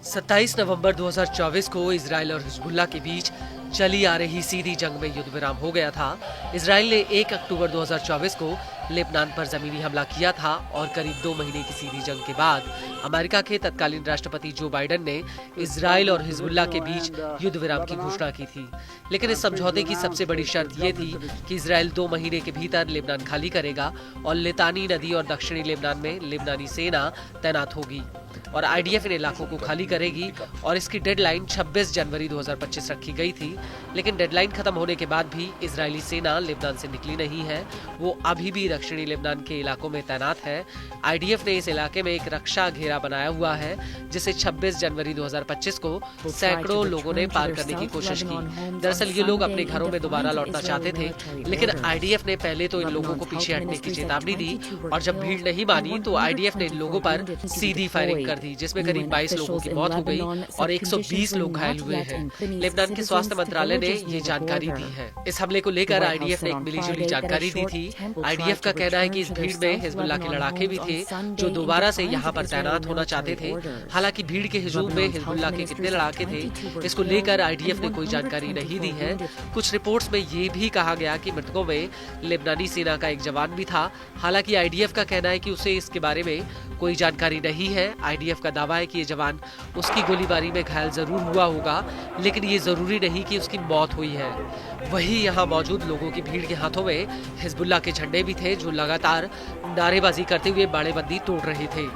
27 नवंबर 2024 को इजराइल और हिजबुल्लाह के बीच चली आ रही सीधी जंग में युद्ध विराम हो गया था। इजराइल ने 1 अक्टूबर 2024 को लेबनान पर जमीनी हमला किया था और करीब 2 महीने की सीधी जंग के बाद अमेरिका के तत्कालीन राष्ट्रपति जो बाइडेन ने इजराइल और हिजबुल्लाह के बीच युद्ध विराम की घोषणा की थी। लेकिन इस समझौते की सबसे बड़ी शर्त ये थी कि इजराइल 2 महीने के भीतर लेबनान खाली करेगा और लितानी नदी और दक्षिणी लेबनान में लेबनानी सेना तैनात होगी और आईडीएफ इन इलाकों को खाली करेगी और इसकी डेडलाइन 26 जनवरी 2025 रखी गई थी। लेकिन डेडलाइन खत्म होने के बाद भी इजरायली सेना लेबनान से निकली नहीं है। वो अभी भी दक्षिणी लेबनान के इलाकों में तैनात है। आईडीएफ ने इस इलाके में एक रक्षा घेरा बनाया हुआ है जिसे 26 जनवरी 2025 को सैकड़ों लोगों ने पार करने की कोशिश की। दरअसल ये लोग अपने घरों में दोबारा लौटना चाहते थे, लेकिन आईडीएफ ने पहले तो इन लोगों को पीछे हटने की चेतावनी दी और जब भीड़ नहीं मानी तो आईडीएफ ने इन लोगों पर सीधी फायरिंग कर दी, जिसमें करीब 22 लोगों की मौत हो गई और 120 लोग घायल हुए हैं। लेबनान के स्वास्थ्य मंत्रालय ने ये जानकारी दी है। इस हमले को लेकर आईडीएफ ने एक मिलीजुली जानकारी दी थी। आईडीएफ का कहना है कि इस भीड़ में हिजबुल्लाह के लड़ाके भी थे जो दोबारा से यहाँ पर तैनात होना चाहते थे। हालांकि भीड़ के हुजूम में हिजबुल्लाह के कितने लड़ाके थे, इसको लेकर आईडीएफ ने कोई जानकारी नहीं दी है। कुछ रिपोर्ट्स में ये भी कहा गया कि मृतकों में लेबनानी सेना का एक जवान भी था। हालांकि आईडीएफ का कहना है कि उसे इसके बारे में कोई जानकारी नहीं है। आईडीएफ का दावा है कि ये जवान उसकी गोलीबारी में घायल जरूर हुआ होगा, लेकिन ये जरूरी नहीं कि उसकी मौत हुई है। वहीं यहाँ मौजूद लोगों की भीड़ के हाथों में हिजबुल्लाह के झंडे भी थे जो लगातार नारेबाजी करते हुए बाड़ेबंदी तोड़ रहे थे।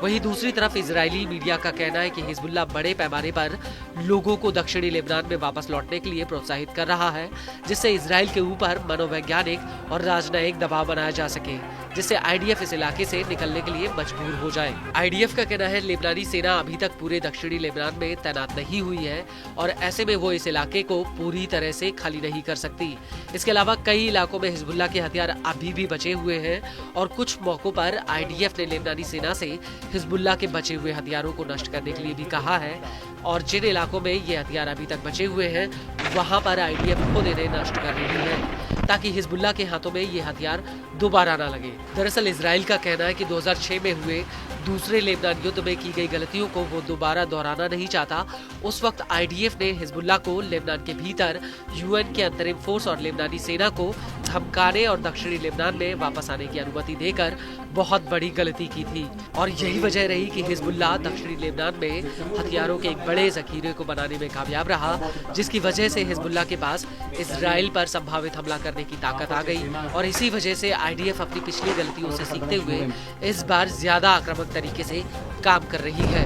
वहीं दूसरी तरफ इजरायली मीडिया का कहना है कि हिजबुल्लाह बड़े पैमाने पर लोगों को दक्षिणी लेबनान में वापस लौटने के लिए प्रोत्साहित कर रहा है, जिससे इजराइल के ऊपर मनोवैज्ञानिक और राजनयिक दबाव बनाया जा सके, जिससे आईडीएफ इस इलाके से निकलने के लिए मजबूर हो जाए। आईडीएफ का कहना है लेबनानी सेना अभी तक पूरे दक्षिणी लेबनान में तैनात नहीं हुई है और ऐसे में वो इस इलाके को पूरी तरह से खाली नहीं कर सकती। इसके अलावा कई इलाकों में हिजबुल्लाह के हथियार अभी भी बचे हुए हैं और कुछ मौकों पर आईडीएफ ने लेबनानी सेना से हिजबुल्लाह के बचे हुए हथियारों को नष्ट करने के लिए भी कहा है और जिन इलाकों में ये हथियार अभी तक बचे हुए हैं वहां पर आईडीएफ खुद इन्हें नष्ट कर रही है ताकि हिजबुल्लाह के हाथों में ये हथियार दोबारा न लगे। दरअसल इजराइल का कहना है कि 2006 में हुए दूसरे लेबनान युद्ध में की गई गलतियों को वो दोबारा दोहराना नहीं चाहता। उस वक्त आईडीएफ ने हिजबुल्लाह को लेबनान के भीतर यूएन के अंतरिम फोर्स और लेबनानी सेना को धमकाने और दक्षिणी लेबनान में वापस आने की अनुमति देकर बहुत बड़ी गलती की थी और यही वजह रही कि हिजबुल्लाह दक्षिणी लेबनान में हथियारों के एक बड़े जखीरे को बनाने में कामयाब रहा, जिसकी वजह से हिजबुल्लाह के पास इजराइल पर संभावित हमला करने की ताकत आ गई और इसी वजह से आईडीएफ अपनी पिछली गलतियों से सीखते हुए इस बार ज्यादा आक्रामक तरीके से काम कर रही है।